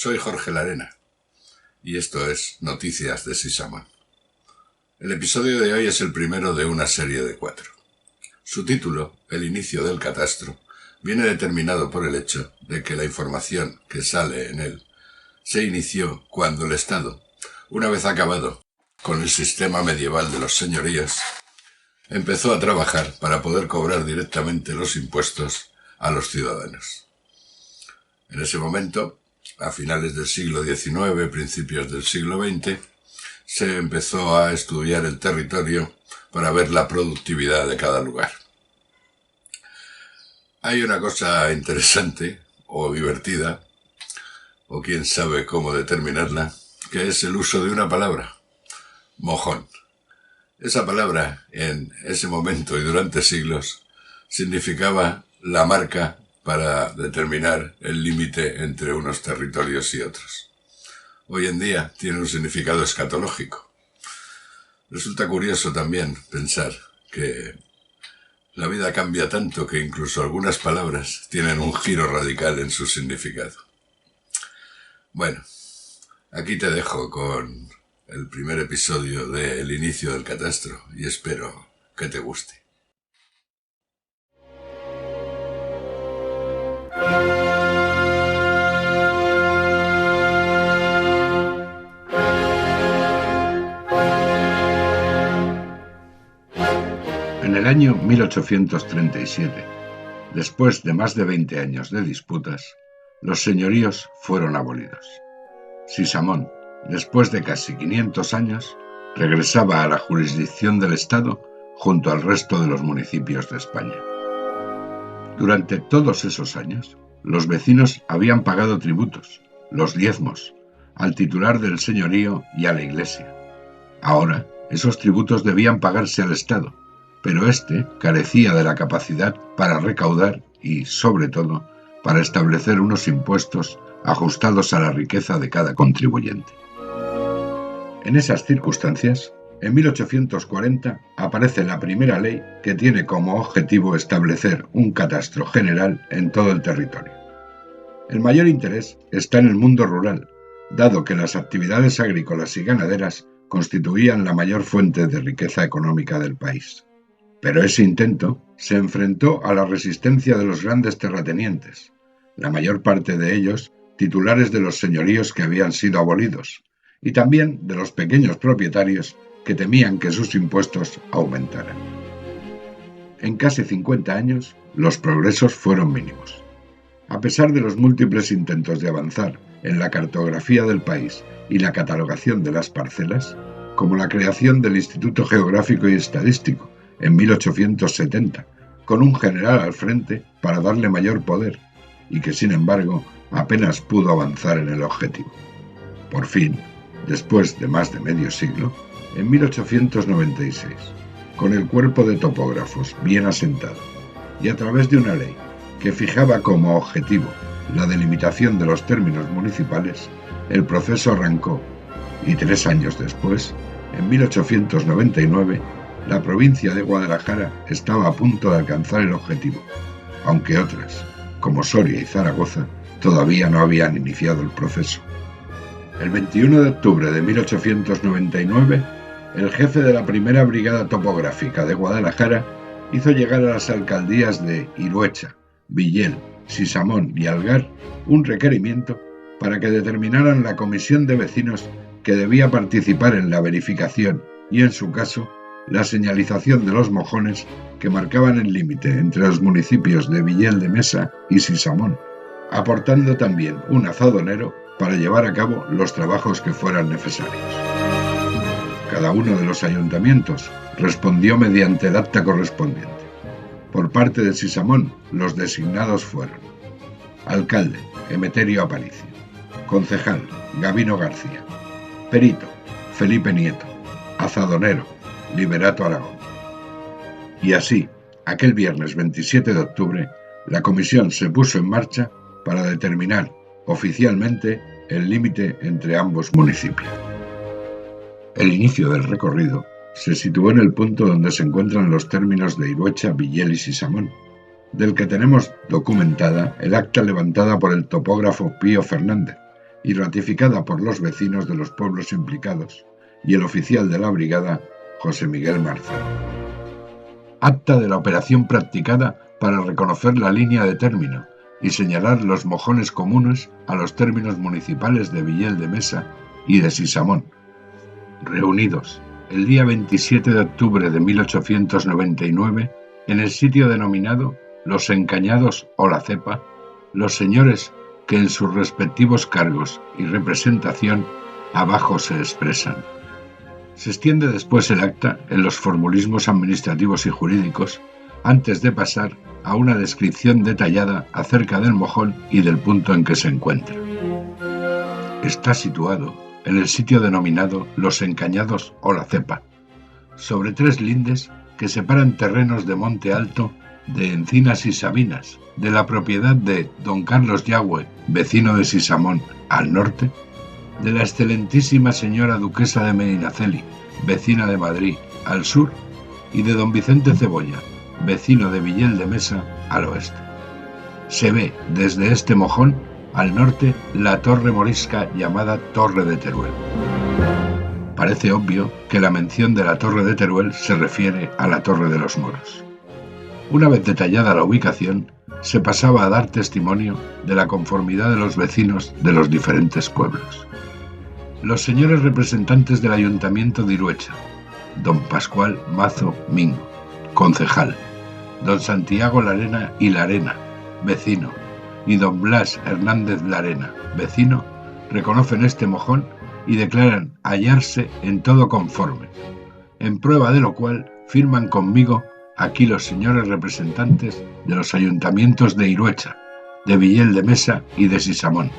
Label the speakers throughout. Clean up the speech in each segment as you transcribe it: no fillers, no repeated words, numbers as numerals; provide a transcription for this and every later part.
Speaker 1: Soy Jorge Larena y esto es Noticias de Sisamón. El episodio de hoy es el primero de una serie de 4. Su título, El inicio del catastro, viene determinado por el hecho de que la información que sale en él se inició cuando el Estado, una vez acabado con el sistema medieval de los señoríos, empezó a trabajar para poder cobrar directamente los impuestos a los ciudadanos. En ese momento, a finales del siglo XIX, principios del siglo XX, se empezó a estudiar el territorio para ver la productividad de cada lugar. Hay una cosa interesante o divertida, o quién sabe cómo determinarla, que es el uso de una palabra, mojón. Esa palabra, en ese momento y durante siglos, significaba la marca para determinar el límite entre unos territorios y otros. Hoy en día tiene un significado escatológico. Resulta curioso también pensar que la vida cambia tanto que incluso algunas palabras tienen un giro radical en su significado. Bueno, aquí te dejo con el primer episodio de El inicio del catastro y espero que te guste.
Speaker 2: En el año 1837, después de más de 20 años de disputas, los señoríos fueron abolidos. Sisamón, después de casi 500 años, regresaba a la jurisdicción del Estado junto al resto de los municipios de España. Durante todos esos años, los vecinos habían pagado tributos, los diezmos, al titular del señorío y a la Iglesia. Ahora, esos tributos debían pagarse al Estado, pero éste carecía de la capacidad para recaudar y, sobre todo, para establecer unos impuestos ajustados a la riqueza de cada contribuyente. En esas circunstancias, en 1840 aparece la primera ley que tiene como objetivo establecer un catastro general en todo el territorio. El mayor interés está en el mundo rural, dado que las actividades agrícolas y ganaderas constituían la mayor fuente de riqueza económica del país. Pero ese intento se enfrentó a la resistencia de los grandes terratenientes, la mayor parte de ellos titulares de los señoríos que habían sido abolidos, y también de los pequeños propietarios que temían que sus impuestos aumentaran. En casi 50 años, los progresos fueron mínimos. A pesar de los múltiples intentos de avanzar en la cartografía del país y la catalogación de las parcelas, como la creación del Instituto Geográfico y Estadístico en 1870, con un general al frente para darle mayor poder, y que sin embargo apenas pudo avanzar en el objetivo. Por fin, después de más de medio siglo, en 1896, con el cuerpo de topógrafos bien asentado y a través de una ley que fijaba como objetivo la delimitación de los términos municipales, el proceso arrancó y 3 años después, en 1899, la provincia de Guadalajara estaba a punto de alcanzar el objetivo, aunque otras, como Soria y Zaragoza, todavía no habían iniciado el proceso. El 21 de octubre de 1899, el jefe de la primera brigada topográfica de Guadalajara hizo llegar a las alcaldías de Iruecha, Villel, Sisamón y Algar un requerimiento para que determinaran la comisión de vecinos que debía participar en la verificación y, en su caso, la señalización de los mojones que marcaban el límite entre los municipios de Villel de Mesa y Sisamón, aportando también un azadonero para llevar a cabo los trabajos que fueran necesarios. Cada uno de los ayuntamientos respondió mediante el acta correspondiente. Por parte de Sisamón, los designados fueron: alcalde, Emeterio Aparicio; concejal, Gabino García; perito, Felipe Nieto; azadonero, Liberato Aragón. Y así, aquel viernes 27 de octubre, la comisión se puso en marcha para determinar oficialmente el límite entre ambos municipios. El inicio del recorrido se situó en el punto donde se encuentran los términos de Iruecha, Villel y Sisamón, del que tenemos documentada el acta levantada por el topógrafo Pío Fernández y ratificada por los vecinos de los pueblos implicados y el oficial de la brigada, José Miguel Marzal. Acta de la operación practicada para reconocer la línea de término y señalar los mojones comunes a los términos municipales de Villel de Mesa y de Sisamón, reunidos el día 27 de octubre de 1899 en el sitio denominado Los Encañados o la Cepa, los señores que en sus respectivos cargos y representación abajo se expresan. Se extiende después el acta en los formulismos administrativos y jurídicos antes de pasar a una descripción detallada acerca del mojón y del punto en que se encuentra. Está situado en el sitio denominado Los Encañados o la Cepa, sobre 3 lindes que separan terrenos de Monte Alto de Encinas y Sabinas, de la propiedad de don Carlos Yagüe, vecino de Sisamón, al norte, de la excelentísima señora duquesa de Medinaceli, vecina de Madrid, al sur, y de don Vicente Cebolla, vecino de Villel de Mesa, al oeste. Se ve desde este mojón al norte la torre morisca llamada Torre de Teruel. Parece obvio que la mención de la Torre de Teruel se refiere a la Torre de los Moros. Una vez detallada la ubicación, se pasaba a dar testimonio de la conformidad de los vecinos de los diferentes pueblos. Los señores representantes del Ayuntamiento de Iruecha, don Pascual Mazo Mingo, concejal, don Santiago Larena y Larena, vecino, y don Blas Hernández Larena, vecino, reconocen este mojón y declaran hallarse en todo conforme, en prueba de lo cual firman conmigo aquí los señores representantes de los ayuntamientos de Iruecha, de Villel de Mesa y de Sisamón,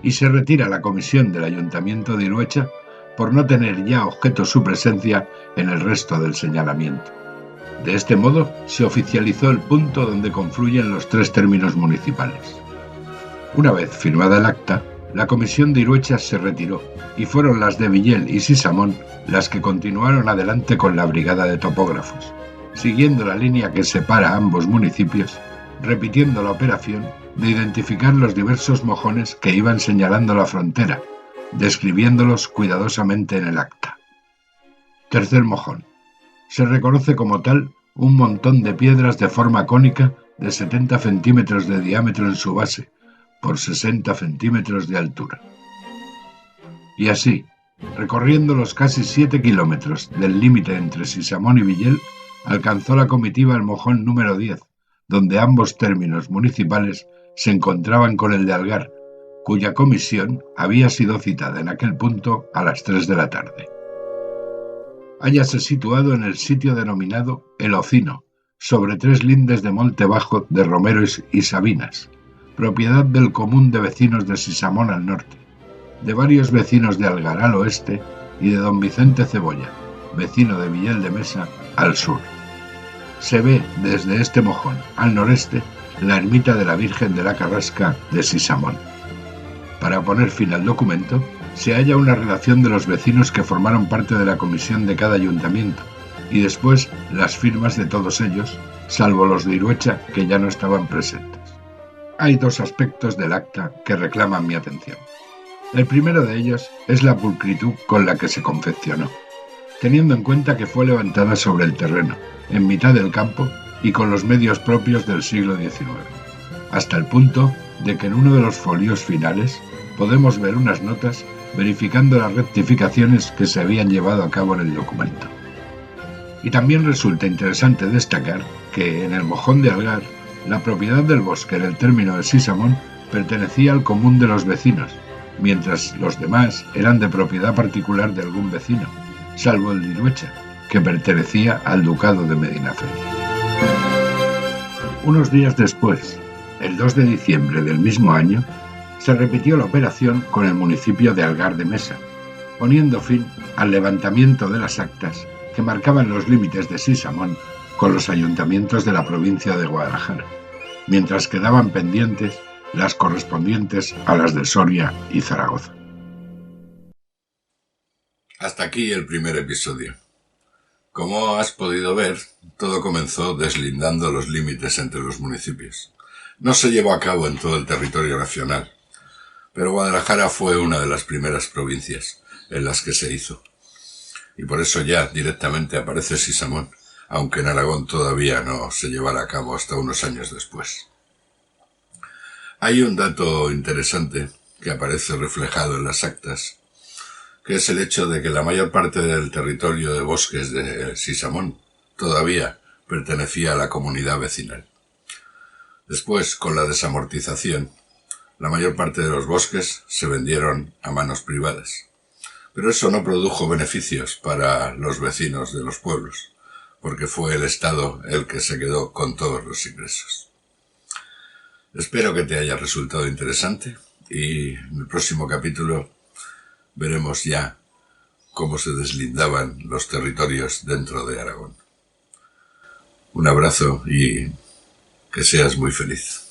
Speaker 2: y se retira la comisión del ayuntamiento de Iruecha por no tener ya objeto su presencia en el resto del señalamiento. De este modo se oficializó el punto donde confluyen los 3 términos municipales. Una vez firmada el acta, la comisión de Iruecha se retiró y fueron las de Villel y Sisamón las que continuaron adelante con la brigada de topógrafos, siguiendo la línea que separa ambos municipios, repitiendo la operación de identificar los diversos mojones que iban señalando la frontera, describiéndolos cuidadosamente en el acta. Tercer mojón. Se reconoce como tal un montón de piedras de forma cónica de 70 centímetros de diámetro en su base, por 60 centímetros de altura. Y así, recorriendo los casi 7 kilómetros del límite entre Sisamón y Villel, alcanzó la comitiva el mojón número 10, donde ambos términos municipales se encontraban con el de Algar, cuya comisión había sido citada en aquel punto a las 3 de la tarde. Hállase situado en el sitio denominado El Ocino, sobre 3 lindes de monte bajo de romeros y sabinas, propiedad del común de vecinos de Sisamón al norte, de varios vecinos de Algar al oeste y de don Vicente Cebolla, vecino de Villel de Mesa, al sur. Se ve desde este mojón al noreste la ermita de la Virgen de la Carrasca de Sisamón. Para poner fin al documento, se halla una relación de los vecinos que formaron parte de la comisión de cada ayuntamiento, y después las firmas de todos ellos, salvo los de Iruecha, que ya no estaban presentes. Hay 2 aspectos del acta que reclaman mi atención. El primero de ellos es la pulcritud con la que se confeccionó, teniendo en cuenta que fue levantada sobre el terreno, en mitad del campo y con los medios propios del siglo XIX, hasta el punto de que en uno de los folios finales podemos ver unas notas verificando las rectificaciones que se habían llevado a cabo en el documento. Y también resulta interesante destacar que en el mojón de Algar, la propiedad del bosque en el término de Sisamón pertenecía al común de los vecinos, mientras los demás eran de propiedad particular de algún vecino, salvo el de Iruecha, que pertenecía al ducado de Medinaceli. Unos días después, el 2 de diciembre del mismo año, se repitió la operación con el municipio de Algar de Mesa, poniendo fin al levantamiento de las actas que marcaban los límites de Sisamón con los ayuntamientos de la provincia de Guadalajara, mientras quedaban pendientes las correspondientes a las de Soria y Zaragoza.
Speaker 1: Hasta aquí el primer episodio. Como has podido ver, todo comenzó deslindando los límites entre los municipios. No se llevó a cabo en todo el territorio nacional. pero Guadalajara fue una de las primeras provincias en las que se hizo. Y por eso ya directamente aparece Sisamón, aunque en Aragón todavía no se llevara a cabo hasta unos años después. Hay un dato interesante que aparece reflejado en las actas, que es el hecho de que la mayor parte del territorio de bosques de Sisamón todavía pertenecía a la comunidad vecinal. Después, con la desamortización, la mayor parte de los bosques se vendieron a manos privadas. Pero eso no produjo beneficios para los vecinos de los pueblos, porque fue el Estado el que se quedó con todos los ingresos. Espero que te haya resultado interesante y en el próximo capítulo veremos ya cómo se deslindaban los territorios dentro de Aragón. Un abrazo y que seas muy feliz.